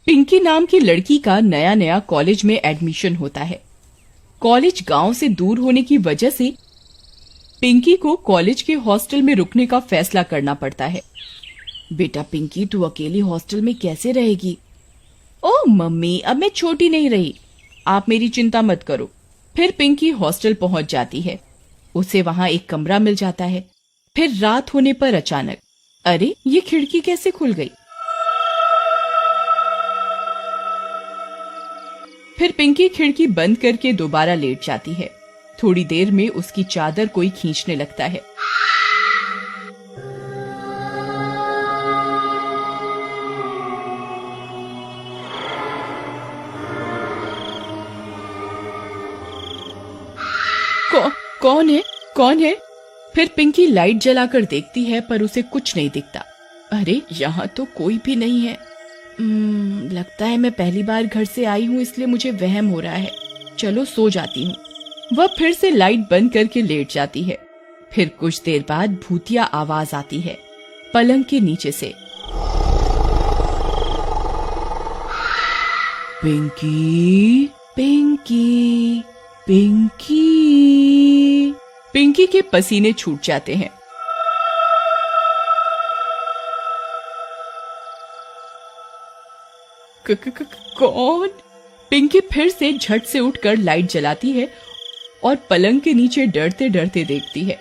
पिंकी नाम की लड़की का नया नया कॉलेज में एडमिशन होता है। कॉलेज गांव से दूर होने की वजह से पिंकी को कॉलेज के हॉस्टल में रुकने का फैसला करना पड़ता है। बेटा पिंकी, तू अकेली हॉस्टल में कैसे रहेगी? ओह मम्मी, अब मैं छोटी नहीं रही, आप मेरी चिंता मत करो। फिर पिंकी हॉस्टल पहुंच जाती है। उसे वहां एक कमरा मिल जाता है। फिर रात होने पर अचानक, अरे ये खिड़की कैसे खुल गई? फिर पिंकी खिड़की बंद करके दोबारा लेट जाती है। थोड़ी देर में उसकी चादर कोई खींचने लगता है। कौन है? कौन है? फिर पिंकी लाइट जलाकर देखती है पर उसे कुछ नहीं दिखता। अरे यहाँ तो कोई भी नहीं है। लगता है मैं पहली बार घर से आई हूँ, इसलिए मुझे वहम हो रहा है। चलो सो जाती हूँ। वह फिर से लाइट बंद करके लेट जाती है। फिर कुछ देर बाद भूतिया आवाज आती है पलंग के नीचे से। पिंकी, पिंकी, पिंकी। पिंकी के पसीने छूट जाते हैं। कौन? पिंकी फिर से झट से उठकर लाइट जलाती है और पलंग के नीचे डरते डरते देखती है।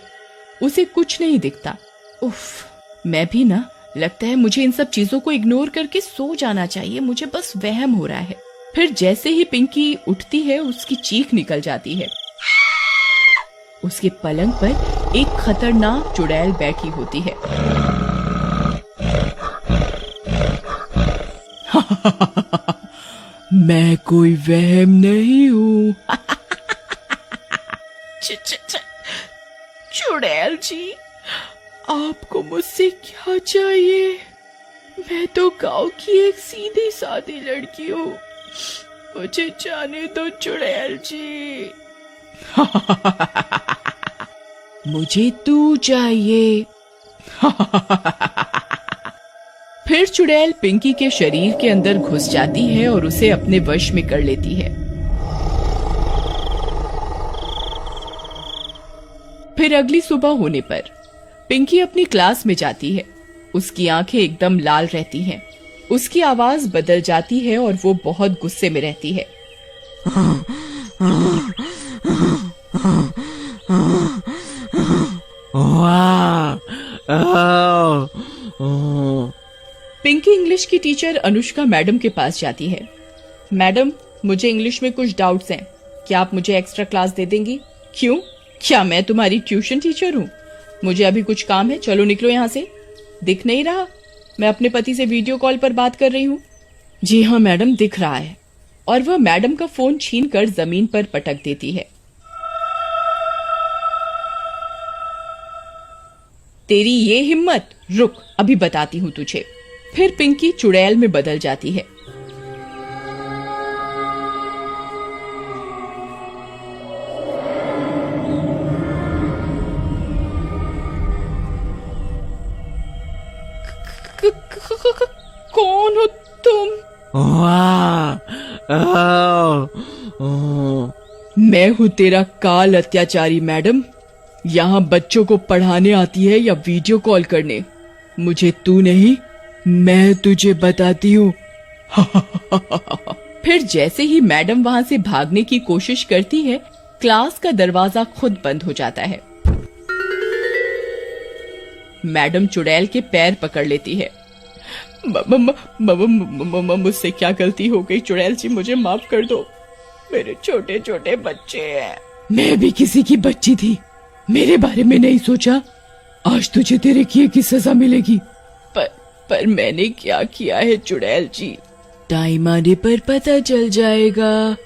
उसे कुछ नहीं दिखता। उफ, मैं भी ना, लगता है मुझे इन सब चीजों को इग्नोर करके सो जाना चाहिए। मुझे बस वहम हो रहा है। फिर जैसे ही पिंकी उठती है, उसकी चीख निकल जाती है। उसके पलंग पर एक खतरनाक चुड़ैल बैठी होती है। मैं कोई वहम नहीं हूँ। चुड़ैल जी, आपको मुझसे क्या चाहिए? मैं तो गांव की एक सीधी सादी लड़की हूँ, मुझे जाने दो चुड़ैल जी। मुझे तू चाहिए। फिर चुड़ैल पिंकी के शरीर के अंदर घुस जाती है और उसे अपने वश में कर लेती है। फिर अगली सुबह होने पर पिंकी अपनी क्लास में जाती है। उसकी आंखें एकदम लाल रहती हैं। उसकी आवाज बदल जाती है और वो बहुत गुस्से में रहती है। पिंकी इंग्लिश की टीचर अनुष्का मैडम के पास जाती है। मैडम, मुझे इंग्लिश में कुछ डाउट्स हैं, क्या आप मुझे एक्स्ट्रा क्लास दे देंगी? क्यों? क्या मैं तुम्हारी ट्यूशन टीचर हूँ? मुझे अभी कुछ काम है, चलो निकलो यहाँ से। दिख नहीं रहा मैं अपने पति से वीडियो कॉल पर बात कर रही हूँ? जी हाँ मैडम, दिख रहा है। और वह मैडम का फोन छीनकर जमीन पर पटक देती है। तेरी ये हिम्मत, रुक अभी बताती हूँ तुझे। फिर पिंकी चुड़ैल में बदल जाती है। कौन हो तुम? मैं हूँ तेरा काल अत्याचारी मैडम। यहाँ बच्चों को पढ़ाने आती है या वीडियो कॉल करने? मुझे तू नहीं, मैं तुझे बताती हूँ। फिर जैसे ही मैडम वहाँ से भागने की कोशिश करती है, क्लास का दरवाजा खुद बंद हो जाता है। मैडम चुड़ैल के पैर पकड़ लेती है। मुझसे क्या गलती हो गई चुड़ैल जी, मुझे माफ कर दो। मेरे छोटे छोटे बच्चे हैं। मैं भी किसी की बच्ची थी, मेरे बारे में नहीं सोचा। आज तुझे तेरे किए की सजा मिलेगी। पर मैंने क्या किया है चुड़ैल जी? टाइम आने पर पता चल जाएगा।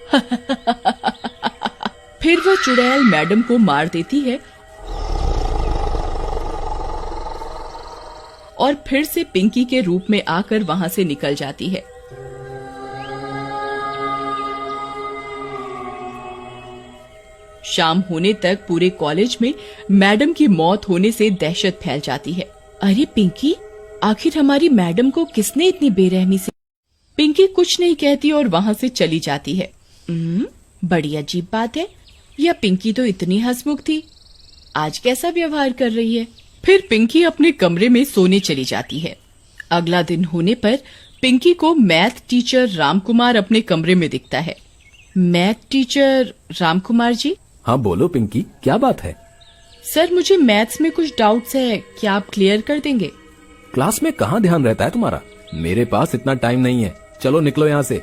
फिर वह चुड़ैल मैडम को मार देती है और फिर से पिंकी के रूप में आकर वहां से निकल जाती है। शाम होने तक पूरे कॉलेज में मैडम की मौत होने से दहशत फैल जाती है। अरे पिंकी, आखिर हमारी मैडम को किसने इतनी बेरहमी से पिंकी कुछ नहीं कहती और वहां से चली जाती है। बड़ी अजीब बात है, यह पिंकी तो इतनी हंसमुख थी, आज कैसा व्यवहार कर रही है। फिर पिंकी अपने कमरे में सोने चली जाती है। अगला दिन होने पर पिंकी को मैथ टीचर रामकुमार अपने कमरे में दिखता है। मैथ टीचर रामकुमार जी? हाँ बोलो पिंकी, क्या बात है? सर, मुझे मैथ्स में कुछ डाउट्स है, क्या आप क्लियर कर देंगे? क्लास में कहाँ ध्यान रहता है तुम्हारा? मेरे पास इतना टाइम नहीं है, चलो निकलो यहाँ से।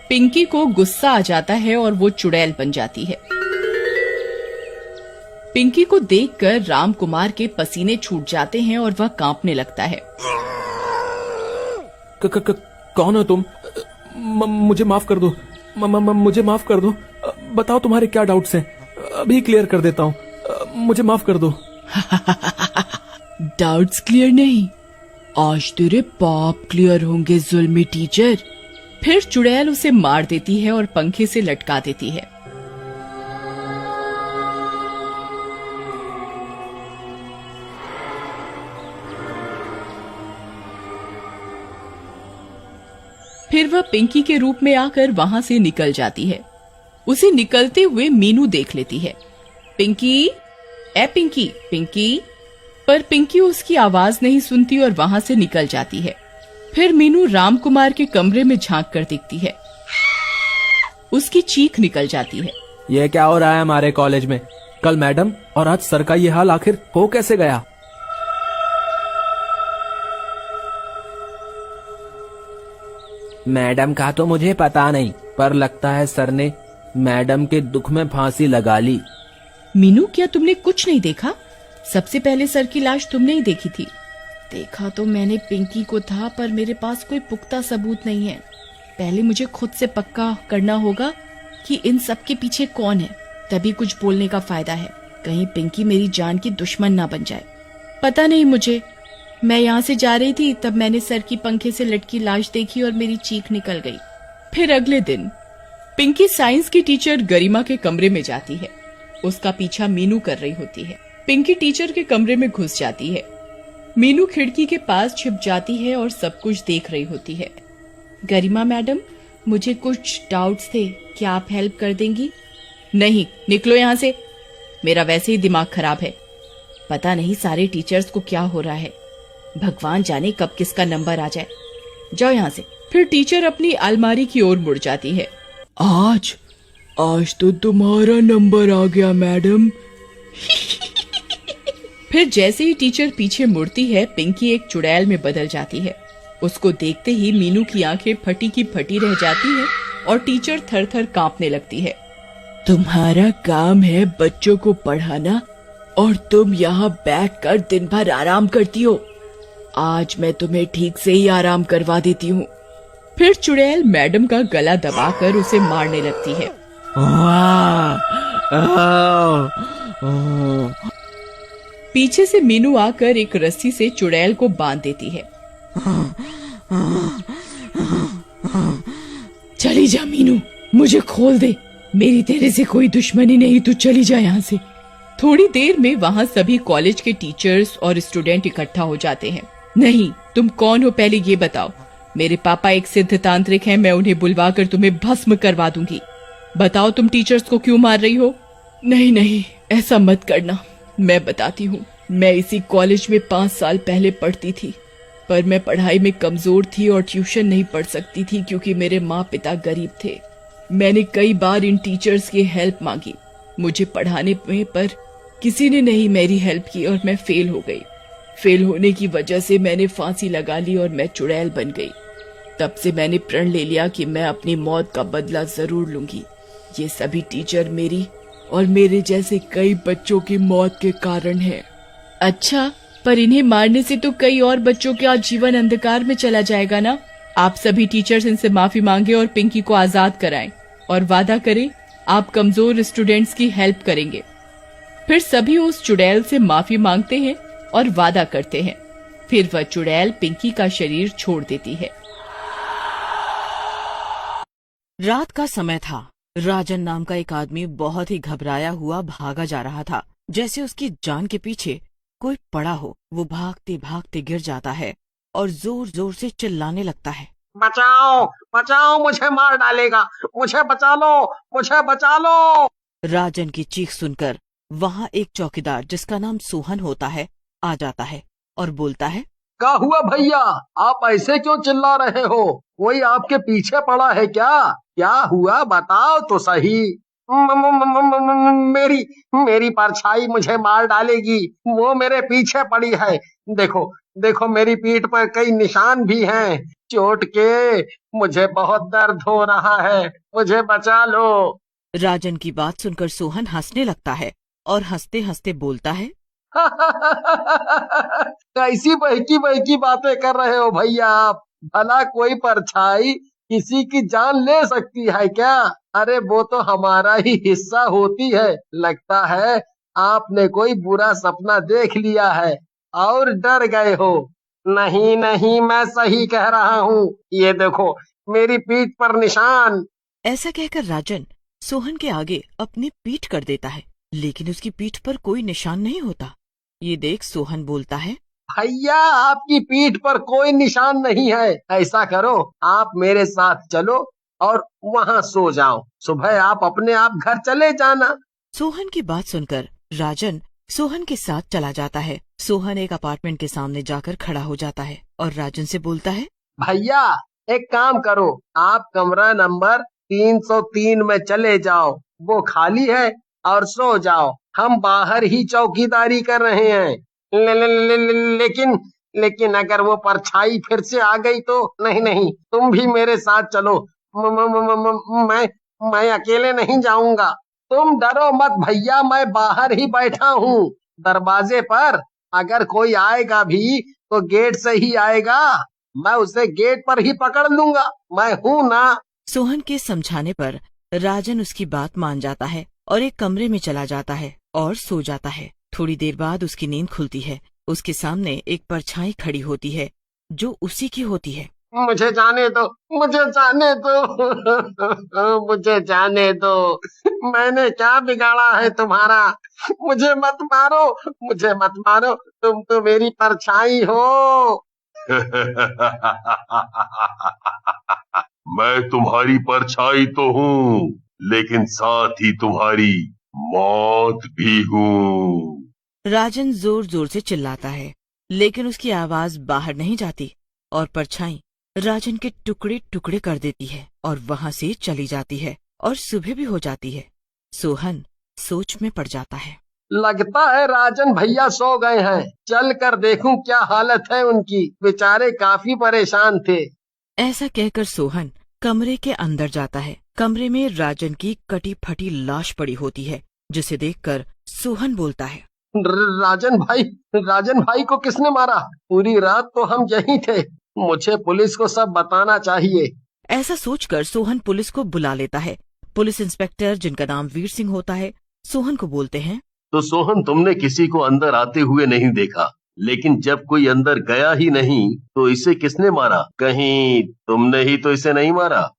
पिंकी को गुस्सा आ जाता है और वो चुड़ैल बन जाती है। पिंकी को देखकर रामकुमार के पसीने छूट जाते हैं और वह कांपने लगता है। कौन हो तुम? मुझे माफ कर दो, मुझे माफ कर दो। बताओ तुम्हारे क्या डाउट्स हैं, अभी क्लियर कर देता हूँ, मुझे माफ कर दो। डाउट्स क्लियर नहीं, आज तेरे पाप क्लियर होंगे जुल्मी टीचर। फिर चुड़ैल उसे मार देती है और पंखे से लटका देती है। फिर वह पिंकी के रूप में आकर वहां से निकल जाती है। उसे निकलते हुए मीनू देख लेती है। पिंकी, ए पिंकी, पिंकी। पर पिंकी उसकी आवाज नहीं सुनती और वहां से निकल जाती है। फिर मीनू रामकुमार के कमरे में झांक कर दिखती है। उसकी चीख निकल जाती है। ये क्या हो रहा है हमारे कॉलेज में? कल मैडम और आज सर का ये हाल आखिर हो कैसे गया? मैडम का तो मुझे पता नहीं, पर लगता है सर ने मैडम के दुख में फांसी लगा ली। मीनू, क्या तुमने कुछ नहीं देखा? सबसे पहले सर की लाश तुमने ही देखी थी। देखा तो मैंने पिंकी को था, पर मेरे पास कोई पुख्ता सबूत नहीं है। पहले मुझे खुद से पक्का करना होगा कि इन सब के पीछे कौन है, तभी कुछ बोलने का फायदा है। कहीं पिंकी मेरी जान की दुश्मन ना बन जाए। पता नहीं मुझे, मैं यहाँ से जा रही थी तब मैंने सर की पंखे से लटकी लाश देखी और मेरी चीख निकल गई। फिर अगले दिन पिंकी साइंस की टीचर गरिमा के कमरे में जाती है। उसका पीछा मीनू कर रही होती है। पिंकी टीचर के कमरे में घुस जाती है। मीनू खिड़की के पास छिप जाती है और सब कुछ देख रही होती है। गरिमा मैडम, मुझे कुछ डाउट्स थे, क्या आप हेल्प कर देंगी? नहीं, निकलो यहाँ से, मेरा वैसे ही दिमाग खराब है। पता नहीं सारे टीचर्स को क्या हो रहा है, भगवान जाने कब किसका नंबर आ जाए। जाओ यहाँ से। फिर टीचर अपनी अलमारी की ओर मुड़ जाती है। आज तो तुम्हारा नंबर आ गया मैडम। फिर जैसे ही टीचर पीछे मुड़ती है, पिंकी एक चुड़ैल में बदल जाती है। उसको देखते ही मीनू की आंखें फटी की फटी रह जाती है और टीचर थर थर कांपने लगती है। तुम्हारा काम है बच्चों को पढ़ाना और तुम यहाँ बैठकर दिन भर आराम करती हो। आज मैं तुम्हें ठीक से ही आराम करवा देती हूँ। फिर चुड़ैल मैडम का गला दबाकर उसे मारने लगती है। पीछे से मीनू आकर एक रस्सी से चुड़ैल को बांध देती है। चली जा मीनू, मुझे खोल दे, मेरी तेरे से कोई दुश्मनी नहीं, तू चली जा यहाँ से। थोड़ी देर में वहाँ सभी कॉलेज के टीचर्स और स्टूडेंट इकट्ठा हो जाते हैं। नहीं, तुम कौन हो पहले ये बताओ। मेरे पापा एक सिद्ध तांत्रिक हैं, मैं उन्हें बुलवाकर तुम्हें भस्म करवा दूंगी। बताओ तुम टीचर्स को क्यों मार रही हो? नहीं नहीं, ऐसा मत करना, मैं बताती हूँ। मैं इसी कॉलेज में 5 साल पहले पढ़ती थी, पर मैं पढ़ाई में कमजोर थी और ट्यूशन नहीं पढ़ सकती थी क्योंकि मेरे माँ पिता गरीब थे। मैंने कई बार इन टीचर्स की हेल्प मांगी मुझे पढ़ाने में, पर किसी ने नहीं मेरी हेल्प की और मैं फेल हो गई। फेल होने की वजह से मैंने फांसी लगा ली और मैं चुड़ैल बन गई। तब से मैंने प्रण ले लिया कि मैं अपनी मौत का बदला जरूर लूंगी। ये सभी टीचर मेरी और मेरे जैसे कई बच्चों की मौत के कारण हैं। अच्छा, पर इन्हें मारने से तो कई और बच्चों का जीवन अंधकार में चला जाएगा ना। आप सभी टीचर्स इनसे माफी मांगे और पिंकी को आजाद कराएं और वादा करें आप कमजोर स्टूडेंट्स की हेल्प करेंगे। फिर सभी उस चुड़ैल से माफी मांगते हैं और वादा करते हैं। फिर वह चुड़ैल पिंकी का शरीर छोड़ देती है। रात का समय था। राजन नाम का एक आदमी बहुत ही घबराया हुआ भागा जा रहा था, जैसे उसकी जान के पीछे कोई पड़ा हो वो भागते भागते गिर जाता है और जोर जोर से चिल्लाने लगता है। बचाओ बचाओ, मुझे मार डालेगा, मुझे बचा लो, मुझे बचा लो। राजन की चीख सुनकर वहाँ एक चौकीदार जिसका नाम सोहन होता है आ जाता है और बोलता है, क्या हुआ भैया, आप ऐसे क्यों चिल्ला रहे हो? कोई आपके पीछे पड़ा है क्या हुआ बताओ तो सही। मेरी मेरी परछाई मुझे मार डालेगी, वो मेरे पीछे पड़ी है। देखो देखो, मेरी पीठ पर कई निशान भी हैं चोट के। मुझे बहुत दर्द हो रहा है, मुझे बचा लो। राजन की बात सुनकर सोहन हंसने लगता है और हंसते हंसते बोलता है, कैसी बहकी बहकी बातें कर रहे हो भैया आप? भला कोई परछाई किसी की जान ले सकती है क्या? अरे वो तो हमारा ही हिस्सा होती है। लगता है आपने कोई बुरा सपना देख लिया है और डर गए हो। नहीं नहीं, मैं सही कह रहा हूँ, ये देखो मेरी पीठ पर निशान। ऐसा कहकर राजन सोहन के आगे अपनी पीठ कर देता है, लेकिन उसकी पीठ पर कोई निशान नहीं होता। ये देख सोहन बोलता है, भैया आपकी पीठ पर कोई निशान नहीं है। ऐसा करो, आप मेरे साथ चलो और वहाँ सो जाओ, सुबह आप अपने आप घर चले जाना। सोहन की बात सुनकर राजन सोहन के साथ चला जाता है। सोहन एक अपार्टमेंट के सामने जाकर खड़ा हो जाता है और राजन से बोलता है, भैया एक काम करो, आप कमरा नंबर 303 में चले जाओ, वो खाली है, और सो जाओ। हम बाहर ही चौकीदारी कर रहे हैं। लेकिन लेकिन अगर वो परछाई फिर से आ गई तो? नहीं नहीं, तुम भी मेरे साथ चलो। मैं अकेले नहीं जाऊंगा। तुम डरो मत भैया, मैं बाहर ही बैठा हूँ दरवाजे पर। अगर कोई आएगा भी तो गेट से ही आएगा, मैं उसे गेट पर ही पकड़ लूंगा, मैं हूँ ना। सोहन के समझाने पर राजन उसकी बात मान जाता है और एक कमरे में चला जाता है और सो जाता है। थोड़ी देर बाद उसकी नींद खुलती है। उसके सामने एक परछाई खड़ी होती है जो उसी की होती है। मुझे जाने दो, मुझे जाने दो, मुझे जाने दो। मैंने क्या बिगाड़ा है तुम्हारा? मुझे मत मारो, मुझे मत मारो, तुम तो मेरी परछाई हो। मैं तुम्हारी परछाई तो हूँ, लेकिन साथ ही तुम्हारी मौत भी हूँ। राजन जोर जोर से चिल्लाता है, लेकिन उसकी आवाज बाहर नहीं जाती और परछाई राजन के टुकड़े टुकड़े कर देती है और वहाँ से चली जाती है और सुबह भी हो जाती है। सोहन सोच में पड़ जाता है। लगता है राजन भैया सो गए हैं, चल कर देखूं क्या हालत है उनकी। बेचारे काफी परेशान थे। ऐसा कहकर सोहन कमरे के अंदर जाता है। कमरे में राजन की कटी फटी लाश पड़ी होती है, जिसे देखकर सोहन बोलता है, राजन भाई को किसने मारा? पूरी रात तो हम यहीं थे, मुझे पुलिस को सब बताना चाहिए। ऐसा सोचकर सोहन पुलिस को बुला लेता है। पुलिस इंस्पेक्टर, जिनका नाम वीर सिंह होता है, सोहन को बोलते हैं, तो सोहन, तुमने किसी को अंदर आते हुए नहीं देखा, लेकिन जब कोई अंदर गया ही नहीं तो इसे किसने मारा? कहीं तुमने ही तो इसे नहीं मारा?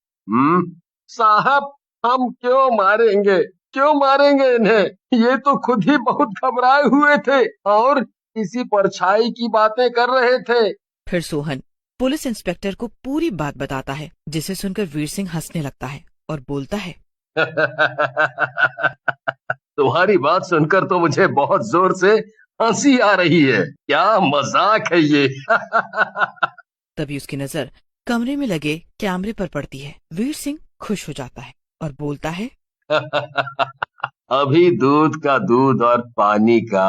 साहब, हम क्यों मारेंगे इन्हें? ये तो खुद ही बहुत घबराए हुए थे और इसी परछाई की बातें कर रहे थे। फिर सोहन पुलिस इंस्पेक्टर को पूरी बात बताता है, जिसे सुनकर वीर सिंह हंसने लगता है और बोलता है, तुम्हारी बात सुनकर तो मुझे बहुत जोर से हंसी आ रही है। क्या मजाक है ये। तभी उसकी नजर कमरे में लगे कैमरे पर पड़ती है। वीर सिंह खुश हो जाता है और बोलता है, अभी दूध का दूध और पानी का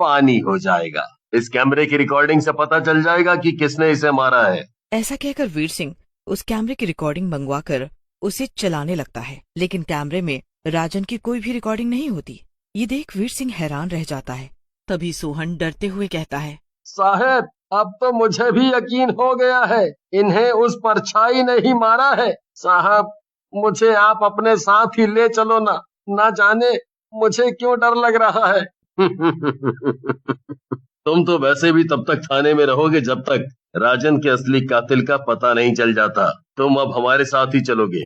पानी हो जाएगा। इस कैमरे की रिकॉर्डिंग से पता चल जाएगा कि किसने इसे मारा है। ऐसा कहकर वीर सिंह उस कैमरे की रिकॉर्डिंग मंगवाकर उसे चलाने लगता है, लेकिन कैमरे में राजन की कोई भी रिकॉर्डिंग नहीं होती। ये देख वीर सिंह हैरान रह जाता है। तभी सोहन डरते हुए कहता है, साहब, अब तो मुझे भी यकीन हो गया है, इन्हें उस परछाई ने ही मारा है। साहब, मुझे आप अपने साथ ही ले चलो ना जाने मुझे क्यों डर लग रहा है। तुम तो वैसे भी तब तक थाने में रहोगे जब तक राजन के असली कातिल का पता नहीं चल जाता। तुम अब हमारे साथ ही चलोगे।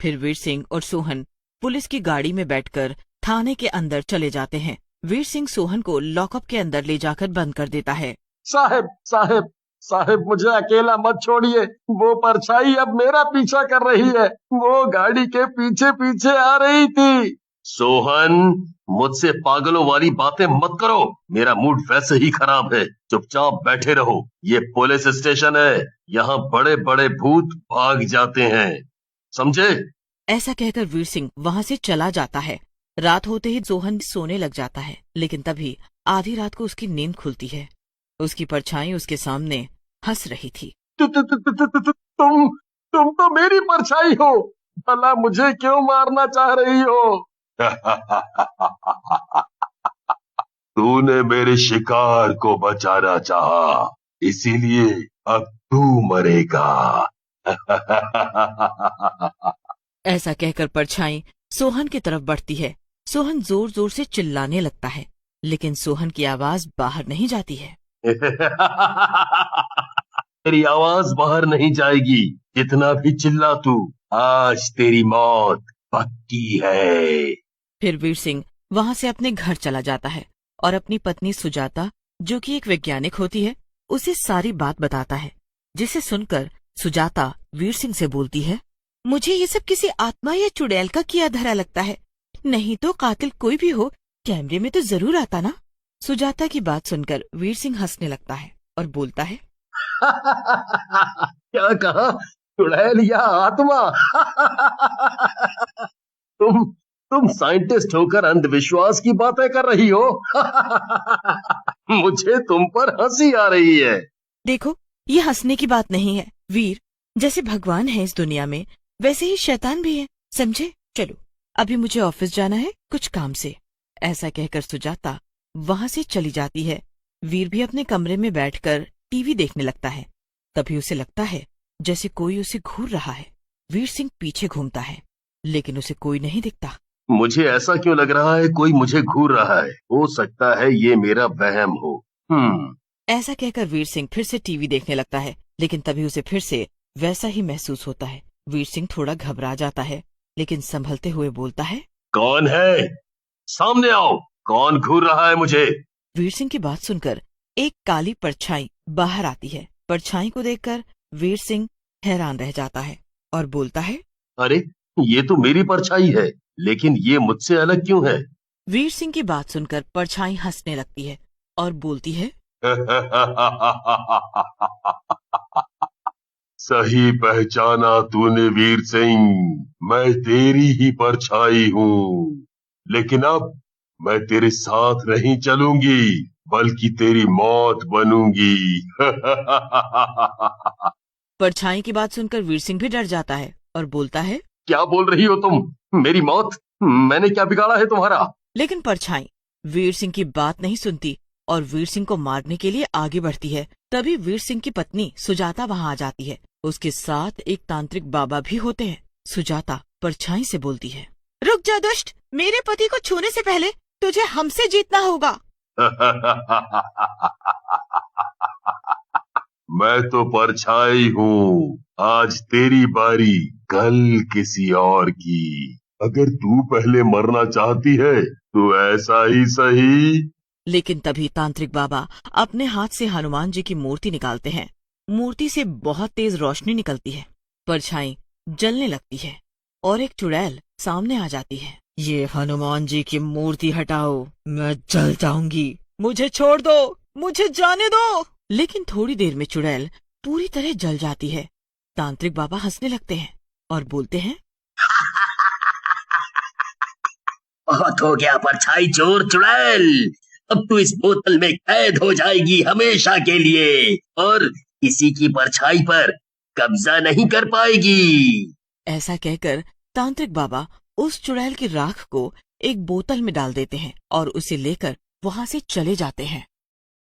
फिर वीर सिंह और सोहन पुलिस की गाड़ी में बैठकर थाने के अंदर चले जाते हैं। वीर सिंह सोहन को लॉकअप के अंदर ले जाकर बंद कर देता है। साहब साहब साहब, मुझे अकेला मत छोड़िए। वो परछाई अब मेरा पीछा कर रही है। वो गाड़ी के पीछे पीछे आ रही थी। सोहन, मुझसे पागलों वाली बातें मत करो। मेरा मूड वैसे ही खराब है। चुपचाप बैठे रहो। ये पुलिस स्टेशन है, यहाँ बड़े बड़े भूत भाग जाते हैं, समझे? ऐसा कहकर वीर सिंह वहाँ से चला जाता है। रात होते ही सोहन सोने लग जाता है, लेकिन तभी आधी रात को उसकी नींद खुलती है। उसकी परछाई उसके सामने हंस रही थी। तुम तो मेरी परछाई हो। भला मुझे क्यों मारना चाह रही हो? तूने मेरे शिकार को बचाना चाहा, इसीलिए अब तू मरेगा। ऐसा कहकर परछाई सोहन की तरफ बढ़ती है। सोहन जोर जोर से चिल्लाने लगता है, लेकिन सोहन की आवाज बाहर नहीं जाती है। तेरी आवाज बाहर नहीं जाएगी, जितना भी चिल्ला तू। आज तेरी मौत पक्की है। फिर वीर सिंह वहाँ से अपने घर चला जाता है और अपनी पत्नी सुजाता, जो कि एक वैज्ञानिक होती है, उसे सारी बात बताता है। जिसे सुनकर सुजाता वीर सिंह से बोलती है, मुझे ये सब किसी आत्मा या चुड़ैल का किया धरा लगता है। नहीं तो कातिल कोई भी हो, कैमरे में तो जरूर आता ना। सुजाता की बात सुनकर वीर सिंह हंसने लगता है और बोलता है, क्या कहा? चुड़ैल या आत्मा? तुम साइंटिस्ट होकर अंधविश्वास की बातें कर रही हो। मुझे तुम पर हंसी आ रही है। देखो, ये हंसने की बात नहीं है वीर। जैसे भगवान है इस दुनिया में, वैसे ही शैतान भी है, समझे? चलो, अभी मुझे ऑफिस जाना है कुछ काम से। ऐसा कहकर सुजाता वहाँ से चली जाती है। वीर भी अपने कमरे में बैठकर टीवी देखने लगता है। तभी उसे लगता है जैसे कोई उसे घूर रहा है। वीर सिंह पीछे घूमता है, लेकिन उसे कोई नहीं दिखता। मुझे ऐसा क्यों लग रहा है कोई मुझे घूर रहा है? हो सकता है ये मेरा वहम हो। ऐसा कहकर वीर सिंह फिर से टीवी देखने लगता है, लेकिन तभी उसे फिर से वैसा ही महसूस होता है। वीर सिंह थोड़ा घबरा जाता है, लेकिन संभलते हुए बोलता है, कौन है? सामने आओ। कौन घूर रहा है मुझे? वीर सिंह की बात सुनकर एक काली परछाई बाहर आती है। परछाई को देखकर वीर सिंह हैरान रह जाता है और बोलता है, अरे, ये तो मेरी परछाई है, लेकिन ये मुझसे अलग क्यों है? वीर सिंह की बात सुनकर परछाई हंसने लगती है और बोलती है, सही पहचाना तूने वीर सिंह। मैं तेरी ही परछाई हूँ, लेकिन अब मैं तेरे साथ नहीं चलूंगी, बल्कि तेरी मौत बनूंगी। परछाई की बात सुनकर वीर सिंह भी डर जाता है और बोलता है, क्या बोल रही हो तुम? मेरी मौत? मैंने क्या बिगाड़ा है तुम्हारा? लेकिन परछाई वीर सिंह की बात नहीं सुनती और वीर सिंह को मारने के लिए आगे बढ़ती है। तभी वीर सिंह की पत्नी सुजाता वहाँ आ जाती है। उसके साथ एक तांत्रिक बाबा भी होते हैं। सुजाता परछाई से बोलती है, रुक जा दुष्ट, मेरे पति को छूने से पहले तुझे हमसे जीतना होगा। मैं तो परछाई हूँ, आज तेरी बारी, कल किसी और की। अगर तू पहले मरना चाहती है तो ऐसा ही सही। लेकिन तभी तांत्रिक बाबा अपने हाथ से हनुमान जी की मूर्ति निकालते हैं। मूर्ति से बहुत तेज रोशनी निकलती है। परछाई जलने लगती है और एक चुड़ैल सामने आ जाती है। ये हनुमान जी की मूर्ति हटाओ, मैं जल जाऊंगी। मुझे छोड़ दो, मुझे जाने दो। लेकिन थोड़ी देर में चुड़ैल पूरी तरह जल जाती है। तांत्रिक बाबा हंसने लगते हैं और बोलते हैं, बहुत हो गया परछाई चोर चुड़ैल, अब तू इस बोतल में कैद हो जाएगी हमेशा के लिए, और किसी की परछाई पर कब्जा नहीं कर पाएगी। ऐसा कहकर तांत्रिक बाबा उस चुड़ैल की राख को एक बोतल में डाल देते हैं और उसे लेकर वहाँ से चले जाते हैं।